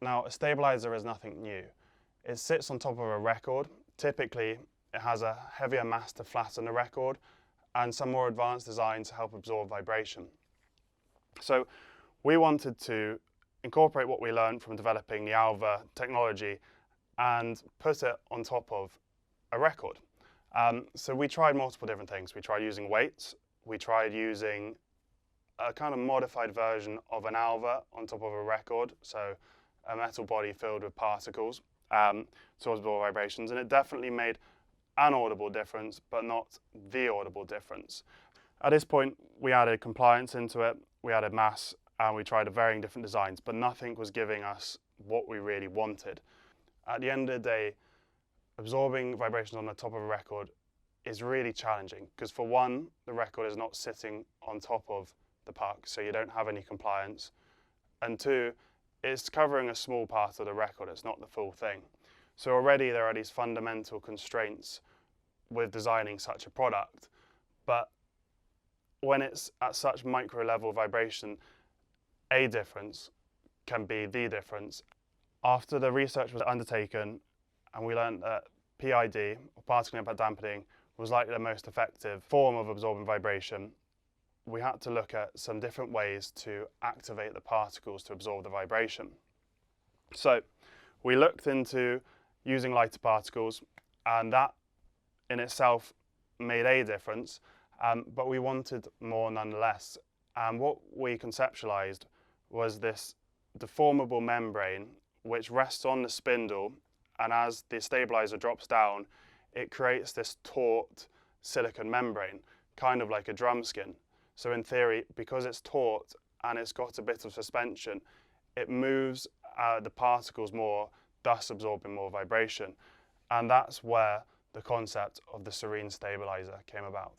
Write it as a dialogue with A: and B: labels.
A: Now, a stabilizer is nothing new. It sits on top of a record. Typically, it has a heavier mass to flatten the record and some more advanced design to help absorb vibration. So we wanted to incorporate what we learned from developing the Alva technology and put it on top of a record. So we tried multiple different things. We tried using weights. We tried using a kind of modified version of an Alva on top of a record, so a metal body filled with particles to absorb vibrations, and it definitely made an audible difference, but not the audible difference. At this point, we added compliance into it, we added mass, and we tried varying different designs, but nothing was giving us what we really wanted. At the end of the day, absorbing vibrations on the top of a record is really challenging because, for one, the record is not sitting on top of the puck, so you don't have any compliance, and two, it's covering a small part of the record, it's not the full thing. So already there are these fundamental constraints with designing such a product, but when it's at such micro level vibration, a difference can be the difference. After the research was undertaken and we learned that PID, or particle impact dampening, was likely the most effective form of absorbing vibration, we had to look at some different ways to activate the particles to absorb the vibration. So we looked into using lighter particles, and that in itself made a difference, but we wanted more nonetheless. And what we conceptualized was this deformable membrane which rests on the spindle, and as the stabilizer drops down, it creates this taut silicon membrane, kind of like a drum skin. So in theory, because it's taut and it's got a bit of suspension, it moves the particles more, thus absorbing more vibration. And that's where the concept of the Serene stabilizer came about.